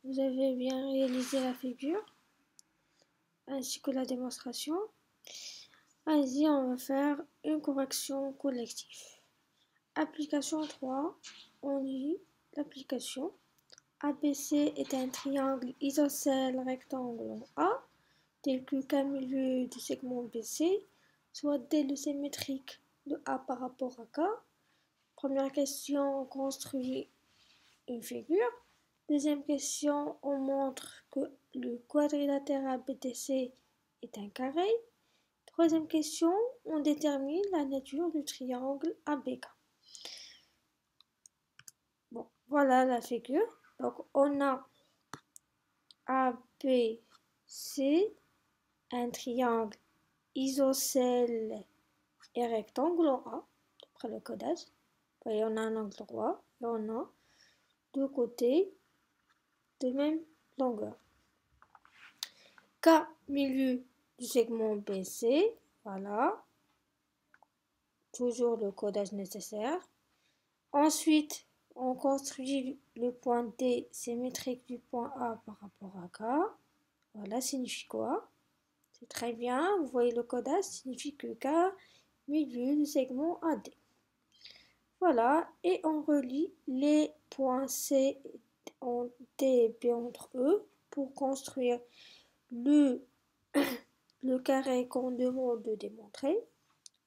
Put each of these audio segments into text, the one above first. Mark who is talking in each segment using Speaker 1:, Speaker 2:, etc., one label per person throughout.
Speaker 1: vous avez bien réalisé la figure ainsi que la démonstration. Allez-y, on va faire une correction collective. Application 3, on lit l'application. ABC est un triangle isocèle rectangle A, tel que K milieu du segment BC, soit D le symétrique de A par rapport à K. Première question, on construit une figure. Deuxième question, on montre que le quadrilatère ABDC est un carré. Troisième question, on détermine la nature du triangle ABK. Bon, voilà la figure. Donc, on a ABC, un triangle isocèle et rectangle en A, d'après le codage. Voyez, on a un angle droit et on a deux côtés de même longueur. K, milieu du segment BC, voilà. Toujours le codage nécessaire. Ensuite, on construit le point D symétrique du point A par rapport à K. Voilà, signifie quoi? C'est très bien, vous voyez le codage signifie que K, milieu du segment AD. Voilà, et on relie les points C, D et B entre eux pour construire le carré qu'on demande de démontrer.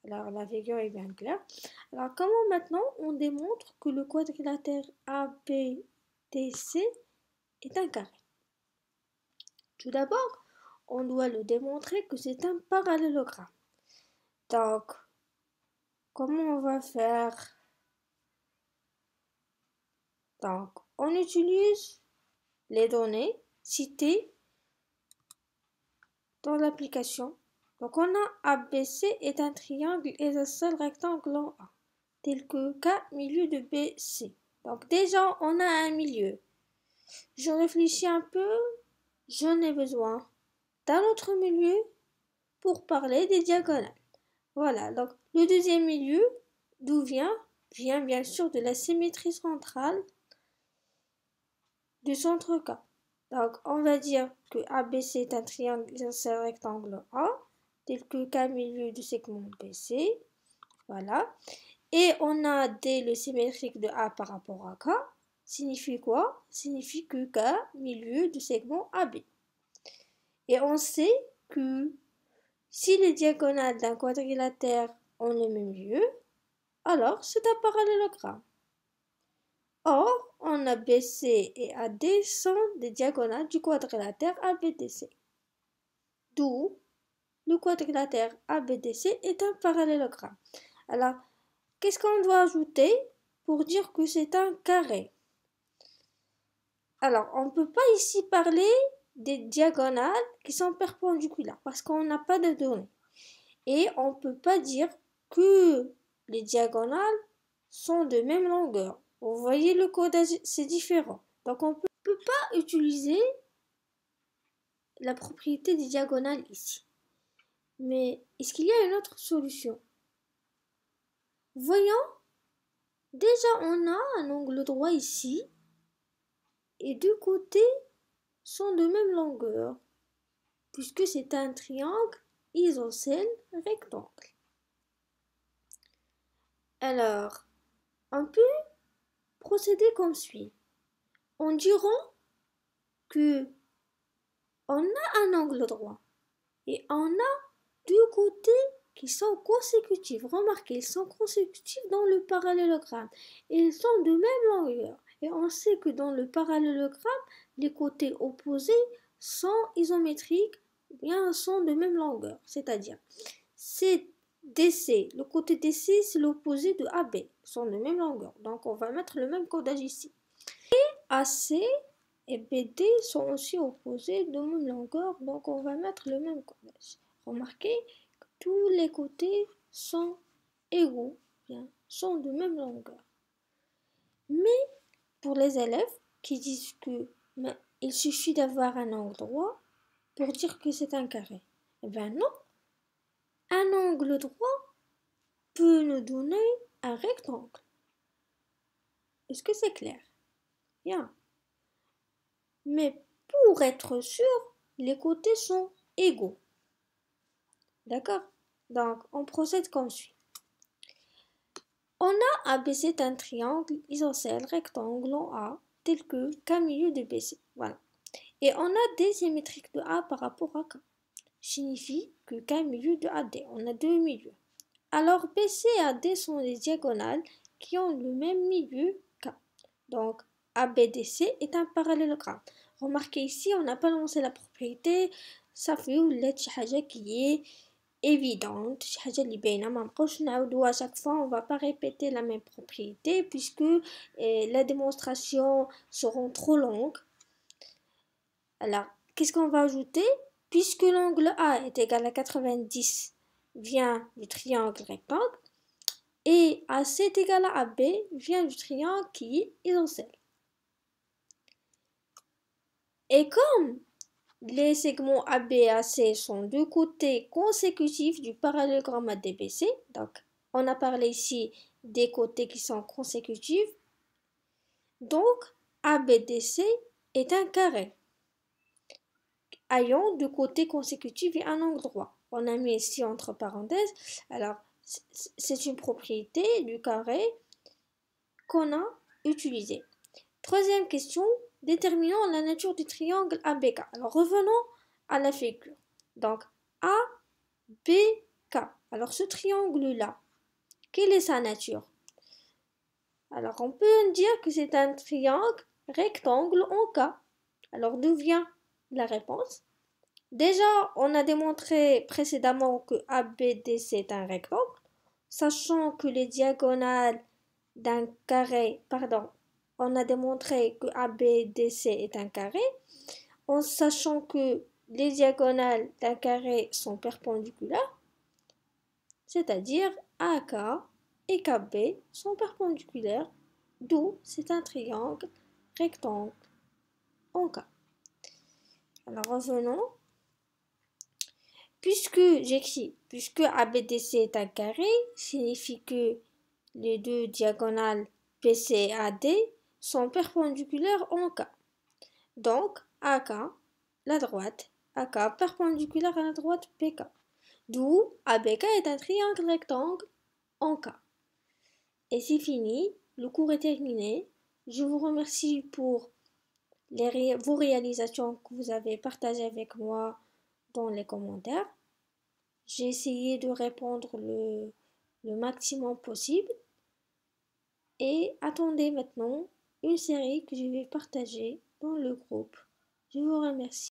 Speaker 1: Alors, la figure est bien claire. Alors, comment maintenant on démontre que le quadrilatère ABDC est un carré? Tout d'abord, on doit le démontrer que c'est un parallélogramme. Donc, comment on va faire? Donc, on utilise les données citées dans l'application. Donc, on a ABC est un triangle isocèle rectangle en A, tel que K milieu de BC. Donc, déjà, on a un milieu. Je réfléchis un peu, j'en ai besoin d'un autre milieu pour parler des diagonales. Voilà, donc le deuxième milieu, d'où vient bien sûr de la symétrie centrale du centre K. Donc on va dire que ABC est un triangle isocèle rectangle A, tel que K milieu du segment BC. Voilà. Et on a D le symétrique de A par rapport à K. Signifie quoi? Signifie que K milieu du segment AB. Et on sait que si les diagonales d'un quadrilatère ont le même lieu, alors c'est un parallélogramme. Or, on a BC et AD sont des diagonales du quadrilatère ABDC. D'où le quadrilatère ABDC est un parallélogramme. Alors, qu'est-ce qu'on doit ajouter pour dire que c'est un carré? Alors, on ne peut pas ici parler des diagonales qui sont perpendiculaires parce qu'on n'a pas de données. Et on ne peut pas dire que les diagonales sont de même longueur. Vous voyez le codage, c'est différent. Donc on ne peut pas utiliser la propriété des diagonales ici. Mais est-ce qu'il y a une autre solution? Voyons, déjà on a un angle droit ici et deux côtés sont de même longueur puisque c'est un triangle isocèle rectangle. Alors, on peut procéder comme suit. On dira que on a un angle droit et on a deux côtés qui sont consécutifs. Remarquez, ils sont consécutifs dans le parallélogramme et ils sont de même longueur. Et on sait que dans le parallélogramme, les côtés opposés sont isométriques, bien sont de même longueur. C'est-à-dire, c'est DC, le côté DC, c'est l'opposé de AB, ils sont de même longueur. Donc, on va mettre le même codage ici. Et AC et BD sont aussi opposés de même longueur, donc on va mettre le même codage. Remarquez que tous les côtés sont égaux, bien, sont de même longueur. Mais pour les élèves qui disent que il suffit d'avoir un angle droit pour dire que c'est un carré, eh bien non, un angle droit peut nous donner un rectangle. Est-ce que c'est clair? Bien. mais pour être sûr, les côtés sont égaux. D'accord? Donc, on procède comme suit. On a ABC est un triangle isocèle rectangle en A, tel que K milieu de BC. Voilà. Et on a D symétrique de A par rapport à K. Signifie que K milieu de AD. On a deux milieux. Alors BC et AD sont les diagonales qui ont le même milieu K. Donc ABDC est un parallélogramme. Remarquez ici, on n'a pas lancé la propriété, ça fait une qui est évidente, à chaque fois on va pas répéter la même propriété puisque les démonstrations seront trop longues. Alors, qu'est-ce qu'on va ajouter? Puisque l'angle A est égal à 90 vient du triangle rectangle et AC est égal à AB vient du triangle qui est isocèle. Et comme les segments AB et AC sont deux côtés consécutifs du parallélogramme ADBC, donc on a parlé ici des côtés qui sont consécutifs, donc ABDC est un carré ayant deux côtés consécutifs et un angle droit. On a mis ici entre parenthèses, alors c'est une propriété du carré qu'on a utilisée. Troisième question, déterminons la nature du triangle ABK. Alors revenons à la figure. Donc ABK. Alors ce triangle-là, quelle est sa nature? Alors on peut dire que c'est un triangle rectangle en K. Alors d'où vient la réponse? Déjà, on a démontré précédemment que ABDC est un rectangle, sachant que les diagonales d'un carré, on a démontré que ABDC est un carré, en sachant que les diagonales d'un carré sont perpendiculaires, c'est-à-dire AK et KB sont perpendiculaires, d'où c'est un triangle rectangle en K. Alors revenons. Puisque ABDC est un carré, signifie que les deux diagonales BC et AD sont perpendiculaires en K. Donc, AK, la droite, AK perpendiculaire à la droite BK. D'où ABK est un triangle rectangle en K. Et c'est fini, le cours est terminé. Je vous remercie pour vos réalisations que vous avez partagées avec moi dans les commentaires. J'ai essayé de répondre le maximum possible. Et attendez maintenant une série que je vais partager dans le groupe. Je vous remercie.